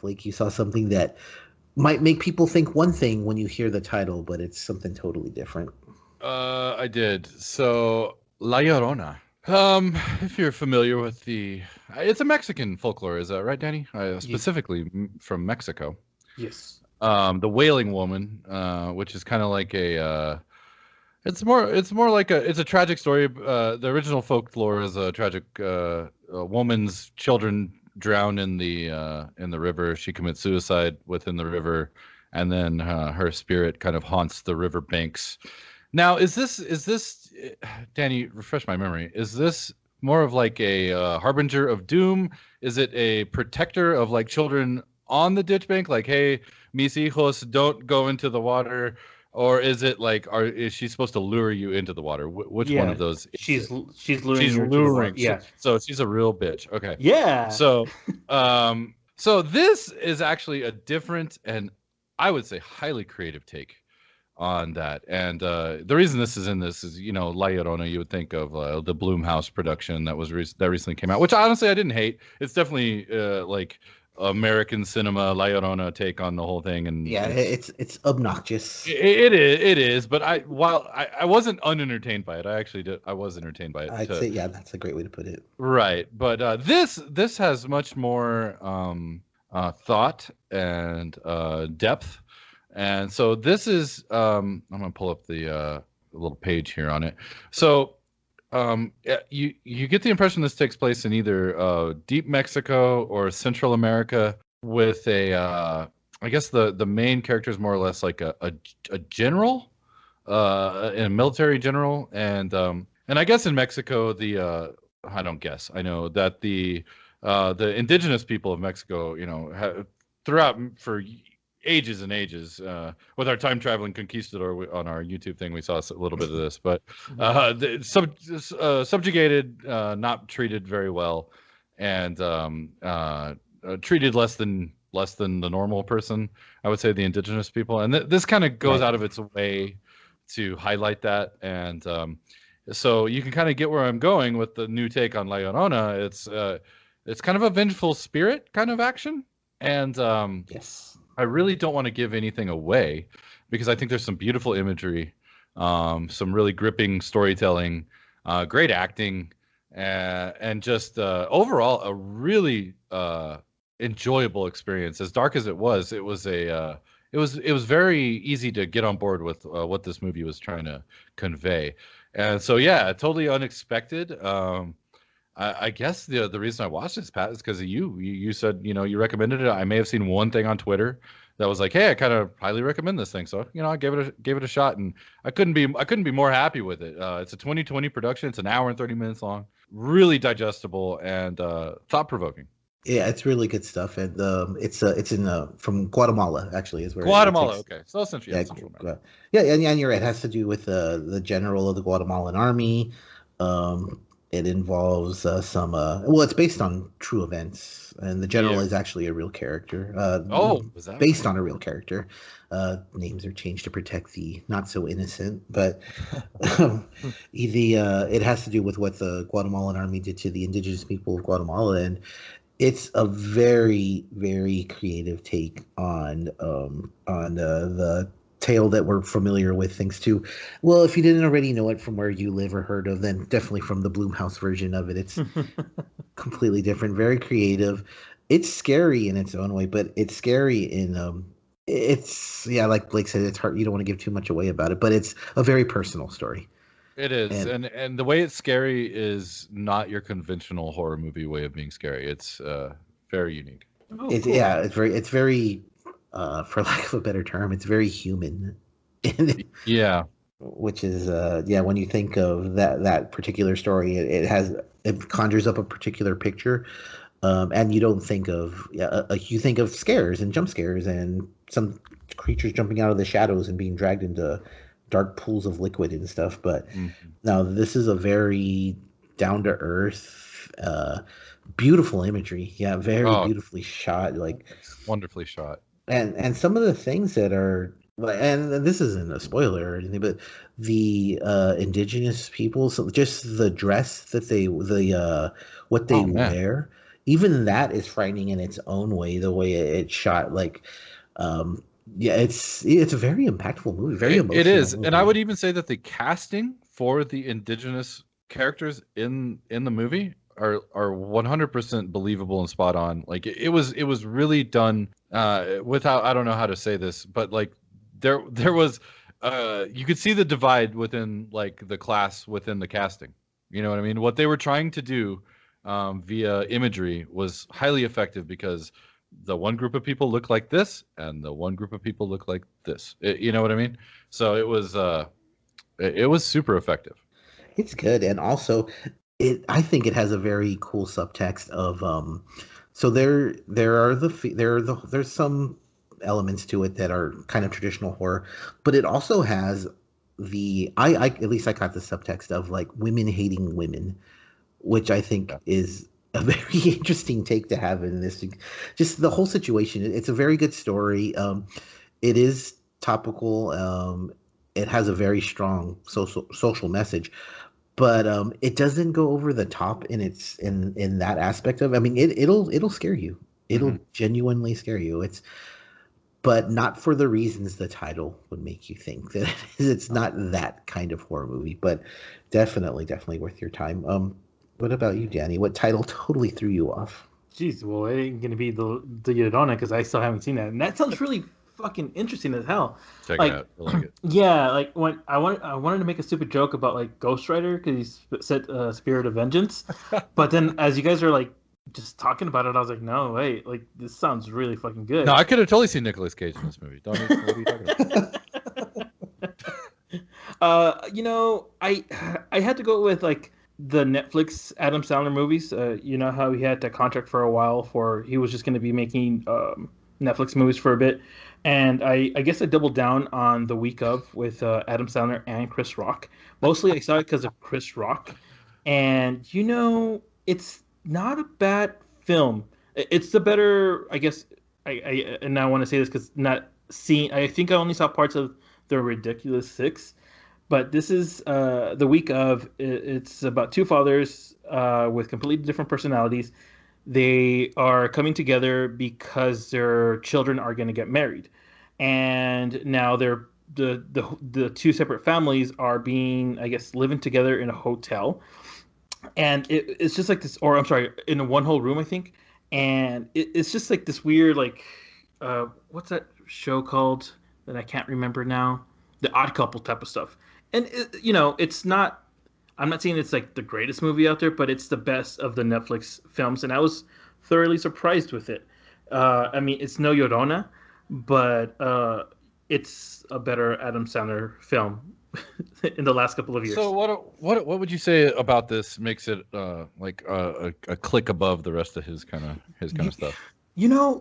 like you saw something that might make people think one thing when you hear the title, but it's something totally different. I did. So La Llorona. If you're familiar with it's a Mexican folklore, is that right, Danny? Ye- Specifically from Mexico. yes. The Wailing Woman, which is kind of like it's more like it's a tragic story. The original folklore is a tragic a woman's children drown in the river. She commits suicide within the river, and then her spirit kind of haunts the river banks. Now, is this Danny? Refresh my memory. Is this more of like a harbinger of doom? Is it a protector of like children on the ditch bank? Like, hey, mis hijos, don't go into the water. Or is it like, is she supposed to lure you into the water? Which one of Yeah, those is it? she's luring She's you into the water. luring. Yeah, So she's a real bitch. Okay. yeah. So, so this is actually a different and I would say highly creative take on that. And the reason this is in this is, La Llorona, you would think of the Bloomhouse production that recently came out, which honestly I didn't hate. It's definitely like American cinema La Llorona take on the whole thing, and Yeah, it's obnoxious. it is. But I wasn't unentertained by it, I actually did. I was entertained by it I'd too. say, yeah, that's a great way to put it. Right, but this has much more thought and depth, and so this is I'm gonna pull up the little page here on it. So you get the impression this takes place in either deep Mexico or Central America with I guess the main character is more or less like a general, a military general, and I guess in Mexico I don't guess. I know that the indigenous people of Mexico, throughout for ages and ages, with our time traveling conquistador on our YouTube thing, we saw a little bit of this, but subjugated, not treated very well, and treated less than the normal person. I would say the indigenous people, and this kind of goes Right. out of its way to highlight that, and so you can kind of get where I'm going with the new take on La Llorona. It's kind of a vengeful spirit kind of action, and Yes. I really don't want to give anything away because I think there's some beautiful imagery, some really gripping storytelling, great acting, and just overall a really enjoyable experience. As dark as it was it was very easy to get on board with what this movie was trying to convey. And so, yeah, totally unexpected. I guess the reason I watched this, Pat, is because of you. You said, you recommended it. I may have seen one thing on Twitter that was like, hey, I kind of highly recommend this thing. So, I gave it a shot, and I couldn't be more happy with it. It's a 2020 production. It's an hour and 30 minutes long. Really digestible and thought provoking. Yeah, it's really good stuff, and it's in from Guatemala actually is where it Guatemala. takes. Okay, so essentially, yeah, Yeah, Central America. yeah, and you're right. It has to do with the general of the Guatemalan army. Um, it involves some. Well, it's based on true events, and the general Yeah. is actually a real character. Oh, was that Based okay? on a real character. Names are changed to protect the not so innocent, but it has to do with what the Guatemalan army did to the indigenous people of Guatemala, and it's a very very creative take on the tale that we're familiar with, thanks to, well, if you didn't already know it from where you live or heard of, then definitely from the Bloomhouse version of it. It's completely different, very creative. It's scary in its own way, but it's scary in it's, yeah, like Blake said, it's hard, you don't want to give too much away about it, but it's a very personal story. It is, And and the way it's scary is not your conventional horror movie way of being scary. It's very unique. Oh, it's, cool. yeah, it's very for lack of a better term, it's very human. Yeah. Which is yeah, when you think of that particular story, it conjures up a particular picture, and you don't think of, yeah, you think of scares and jump scares and some creatures jumping out of the shadows and being dragged into dark pools of liquid and stuff. But Mhm. now this is a very down to earth, beautiful imagery. Yeah, very Oh, beautifully shot. Like, it's wonderfully shot. and some of the things that are, and this isn't a spoiler or anything, but the indigenous people, so just the dress that they, the what they Oh man. wear even that is frightening in its own way. The way it's shot, like, um, yeah, it's a very impactful movie, very It emotional is, and I movie. would even say that the casting for the indigenous characters in the movie are 100% believable and spot on. Like it was really done without, I don't know how to say this, but like there was you could see the divide within like the class within the casting. You know what I mean? What they were trying to do via imagery was highly effective because the one group of people look like this and the one group of people look like this. You know what I mean? So it was super effective. It's good, and also, I think it has a very cool subtext of so there's some elements to it that are kind of traditional horror, but it also has I at least I got the subtext of like women hating women, which I think Yeah. is a very interesting take to have in this. Just the whole situation. It's a very good story. It is topical. It has a very strong social message, but it doesn't go over the top in in that aspect of. I mean, it'll scare you. It'll Hmm. genuinely scare you. It's but not for the reasons the title would make you think that it is. It's not that kind of horror movie, but definitely worth your time. What about you, Danny? What title totally threw you off? Jeez, well, it ain't gonna be the Llorona because I still haven't seen that, and that sounds really fucking interesting as hell. Check it Like, out. I like it. yeah, like when I wanted to make a stupid joke about like Ghost Rider because he said Spirit of Vengeance, but then as you guys are like just talking about it, I was like, no, wait, like this sounds really fucking No, good. I could have totally seen Nicolas Cage in this movie. Don't. What are you talking about? I had to go with like the Netflix Adam Sandler movies. You know how he had that contract for a while for he was just going to be making Netflix movies for a bit, and I guess I doubled down on The Week of with Adam Sandler and Chris Rock. Mostly I saw it because of Chris Rock, and it's not a bad film. It's the better, I guess. And I want to say this because not seeing. I think I only saw parts of the Ridiculous Six, but this is the week of. It's about two fathers with completely different personalities. They are coming together because their children are going to get married, and now the two separate families are being, I guess, living together in a hotel, and it's just like this, or I'm sorry, in a one whole room, I think, and it's just like this weird, like, what's that show called that I can't remember now? The Odd Couple type of stuff, and it's not. I'm not saying it's like the greatest movie out there, but it's the best of the Netflix films, and I was thoroughly surprised with it. I mean, it's no Llorona, but it's a better Adam Sandler film in the last couple of years. So what would you say about this makes it like a click above the rest of his kind You, of stuff?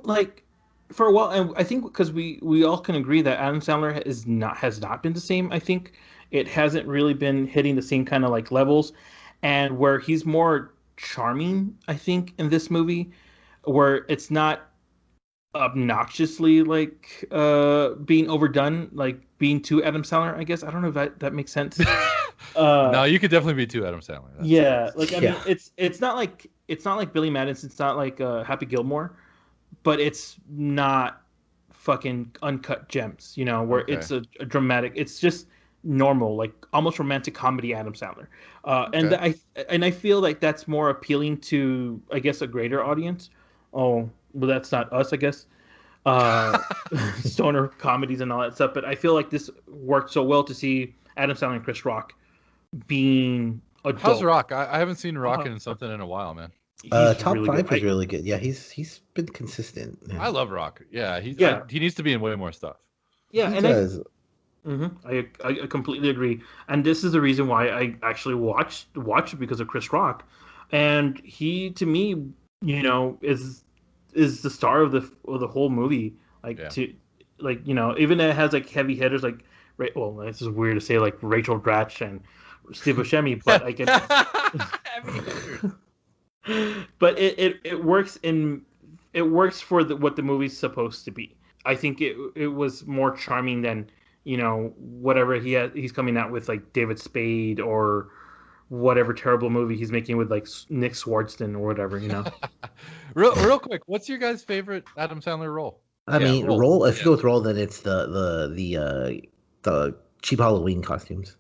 like for a while, and I think because we all can agree that Adam Sandler has not been the same. I think it hasn't really been hitting the same kind of like levels, and where he's more charming, I think, in this movie, where it's not obnoxiously like being overdone, like being too Adam Sandler. I guess I don't know if that makes sense. No, Uh, you could definitely be too Adam Sandler. yeah, That's like I mean, Yeah. it's not like Billy Madison. It's not like Happy Gilmore, but it's not fucking uncut gems, where okay. it's a dramatic. It's just normal, like almost romantic comedy Adam Sandler. And Okay. I feel like that's more appealing to, I guess, a greater audience. Oh, well, that's not us, I guess. Uh, Stoner comedies and all that stuff. But I feel like this worked so well to see Adam Sandler and Chris Rock being How's adult. Rock? I haven't seen Rock Uh, in something in a while, man. he's Top really good. five is really good. Yeah, he's been consistent. Yeah. I love Rock. Yeah, Yeah, he needs to be in way more stuff. yeah, He and I does. I completely agree, and this is the reason why I actually watched it because of Chris Rock, and he to me, is the star of the whole movie. Like Yeah. to like even though it has like heavy hitters like well, this is weird to say like Rachel Dratch and Steve Buscemi, but I can. Heavy hitters. But it works for what the movie's supposed to be. I think it was more charming than whatever he's coming out with like David Spade whatever terrible movie he's making with like Nick Swartzen or whatever, you know. Real quick, what's your guys' favorite Adam Sandler role? I mean, role. If you go with role, then it's the cheap Halloween costumes.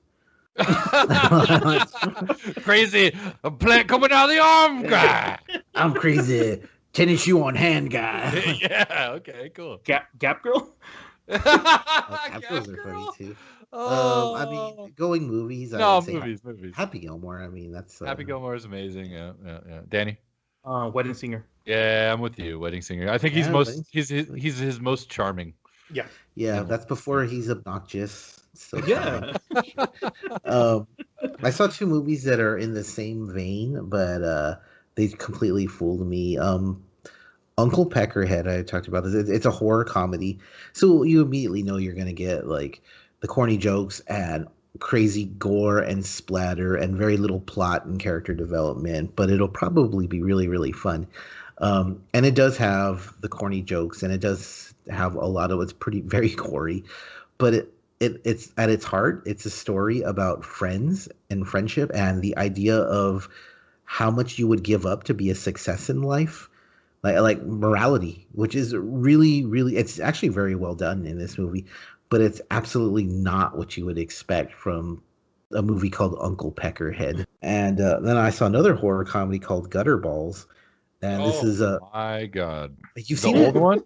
Crazy, a plant coming out of the arm guy. I'm crazy. Tennis shoe on hand guy. Yeah. Okay. Cool. Gap Girl. Gap Girls are funny too. Oh. I mean, going movies. I No, would say movies. Happy Gilmore. I mean, that's Happy Gilmore is amazing. Yeah. Danny. Wedding Singer. Yeah, I'm with you. Wedding Singer. I think he's his most charming. Yeah. That's before he's obnoxious. So Yeah. I saw two movies that are in the same vein, but they completely fooled me. Uncle Peckerhead, I talked about this. It's a horror comedy, so you immediately know you're gonna get like the corny jokes and crazy gore and splatter and very little plot and character development, but it'll probably be really, really fun. And it does have the corny jokes, and it does have a lot of it's very gory, but it's at its heart, it's a story about friends and friendship and the idea of how much you would give up to be a success in life, like morality, which is really, really, it's actually very well done in this movie, but it's absolutely not what you would expect from a movie called Uncle Peckerhead. And then I saw another horror comedy called Gutterballs, and this is my God, you've the seen old it? one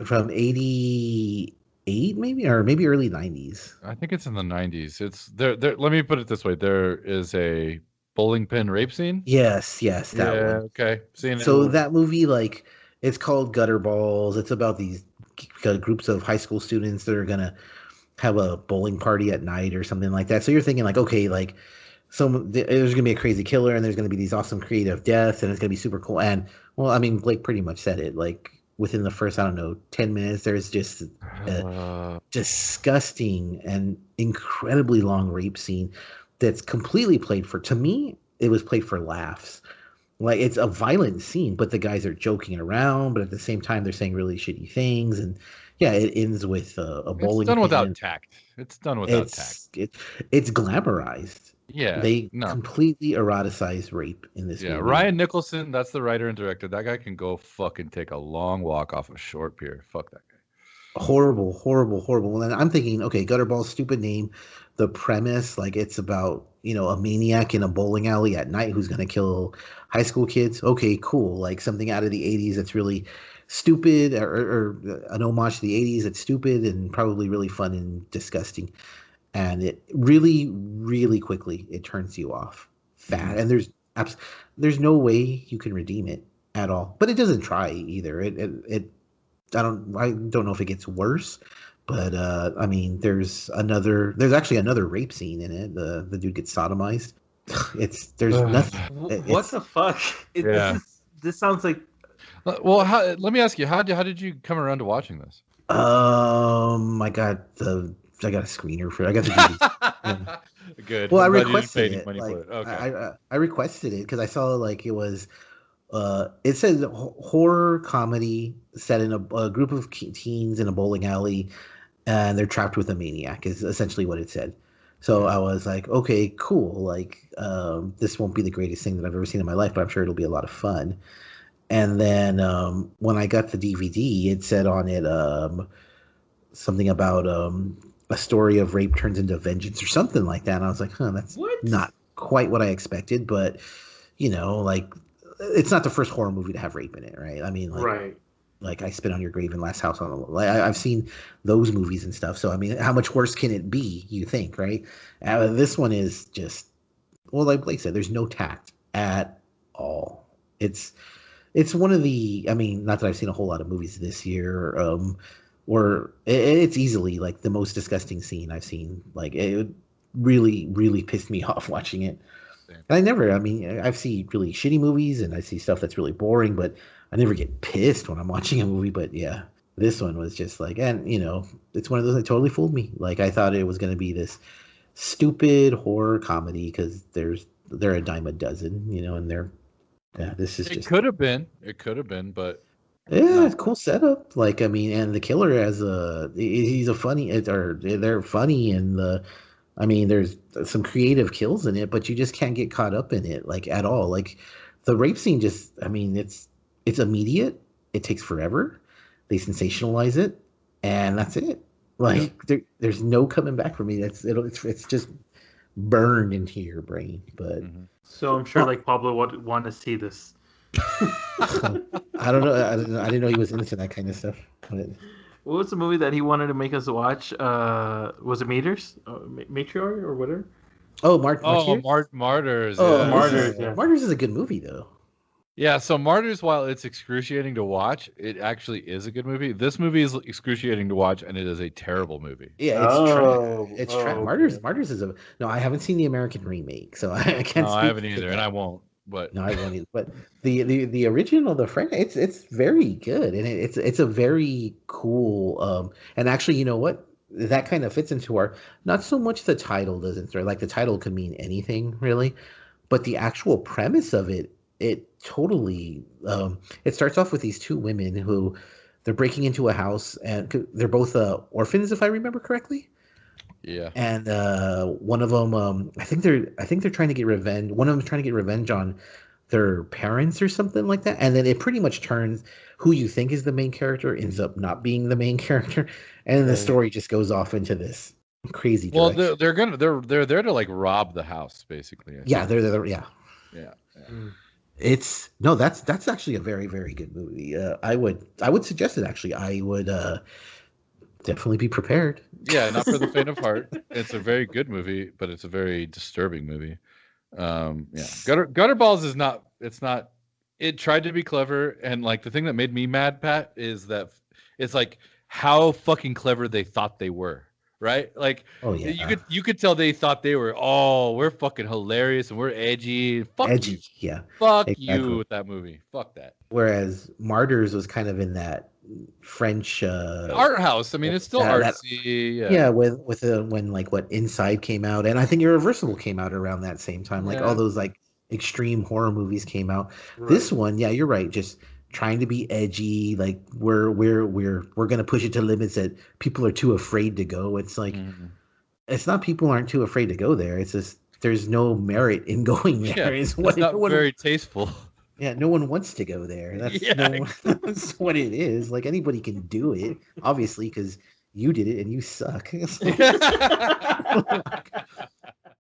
From 88 maybe, or maybe early 90s. I think it's in the 90s. It's there. Let me put it this way: there is a bowling pin rape scene. Yes, that one. Okay, So that movie, like, it's called Gutterballs. It's about these groups of high school students that are gonna have a bowling party at night or something like that. So you're thinking like, okay, like, there's gonna be a crazy killer, and there's gonna be these awesome creative deaths, and it's gonna be super cool. And well, I mean, Blake pretty much said it. Like, within the first, I don't know, 10 minutes, there's just a disgusting and incredibly long rape scene that's completely played for, to me, it was played for laughs. Like, it's a violent scene, but the guys are joking around, but at the same time, they're saying really shitty things. And yeah, it ends with a bowling. It's done without tact. It's done without tact. It's glamorized. Yeah, they completely eroticize rape in this movie. Ryan Nicholson, that's the writer and director. That guy can go fucking take a long walk off a short pier. Fuck that guy. Horrible. And I'm thinking, okay, Gutterball, stupid name. The premise, like, it's about, a maniac in a bowling alley at night who's going to kill high school kids. Okay, cool. Like something out of the 80s that's really stupid, or an homage to the 80s that's stupid and probably really fun and disgusting. And it really, really quickly, it turns you off fast. And there's no way you can redeem it at all. But it doesn't try either. I don't know if it gets worse, but I mean, there's actually another rape scene in it. The dude gets sodomized. There's nothing. What the fuck? This sounds like. Well, let me ask you, how did you come around to watching this? I got a screener for it. I got the DVD. Yeah. Good. Well, I requested it. Okay. I requested it because I saw like it was. It said horror comedy set in a group of teens in a bowling alley, and they're trapped with a maniac. Is essentially what it said. So I was like, okay, cool. Like, this won't be the greatest thing that I've ever seen in my life, but I'm sure it'll be a lot of fun. And then when I got the DVD, it said on it something about a story of rape turns into vengeance or something like that. And I was like, that's not quite what I expected, but like, it's not the first horror movie to have rape in it, right? I mean, like, right. Like I Spit on Your Grave and Last House on the Left. I've seen those movies and stuff. So I mean, how much worse can it be? You think, right? This one is just, well, like Blake said, there's no tact at all. It's one of the. I mean, not that I've seen a whole lot of movies this year. Where it's easily like the most disgusting scene I've seen. Like, it really, really pissed me off watching it. I've seen really shitty movies and I see stuff that's really boring, but I never get pissed when I'm watching a movie. But yeah, this one was just like, and it's one of those that totally fooled me. Like, I thought it was going to be this stupid horror comedy because they're a dime a dozen, and this is just. It could have been, but. Yeah, it's cool setup. And the killer he's a funny, or they're funny, and I mean, there's some creative kills in it, but you just can't get caught up in it like at all. Like the rape scene just, I mean, it's immediate. It takes forever. They sensationalize it, and that's it. Like there's no coming back for me. It's just burned into your brain. But So I'm sure like Pablo would want to see this. I don't know. I didn't know he was into that kind of stuff. But What was the movie that he wanted to make us watch? Was it Meters? Matriarch or whatever? oh, Oh, Martyrs? Martyrs. Oh, Yeah. Martyrs, yeah. Martyrs is a good movie though. Yeah, so Martyrs, while it's excruciating to watch, it actually is a good movie. This movie is excruciating to watch, and it is a terrible movie. Yeah, it's trash. It's trash. Okay. Martyrs is a no. I haven't seen the American remake, so I can't. No, speak I haven't to either, that. and I won't. But No, I won't either. But the original, the French, it's very good, and it's a very cool. And actually, you know what? That kind of fits into our not so much the title doesn't like the title could mean anything really, but the actual premise of it totally. It starts off with these two women who they're breaking into a house, and they're both orphans, if I remember correctly. yeah, And one of them, I think they're trying to get revenge. One of them is trying to get revenge on their parents or something like that. And then it pretty much turns who you think is the main character ends up not being the main character, and then the story just goes off into this crazy well, direction. they're there to like rob the house, basically. Yeah, yeah. Yeah. It's no, that's actually a very very good movie. I would suggest it actually. I would definitely be prepared. Yeah, not for the faint of heart. It's a very good movie, but it's a very disturbing movie. Yeah, Gutterballs is not. It's not. It tried to be clever, and like the thing that made me mad, Pat, is that it's like how fucking clever they thought they were. Right? Like, Oh yeah, you could tell they thought they were. Oh, we're fucking hilarious and we're edgy. Fuck edgy. you. Yeah, Fuck exactly. you with that movie. Fuck that. Whereas Martyrs was kind of in that French Art house. I mean, it's still artsy. yeah, with when like what Inside came out, and I think Irreversible came out around that same time. Like all those like extreme horror movies came out. Right. This one, yeah, you're right. Just trying to be edgy. Like we're gonna push it to limits that people are too afraid to go. It's like it's not people aren't too afraid to go there. It's just there's no merit in going there. Yeah, It's not very tasteful. Yeah, no one wants to go there. That's that's what it is. Like anybody can do it, obviously, because you did it and you suck.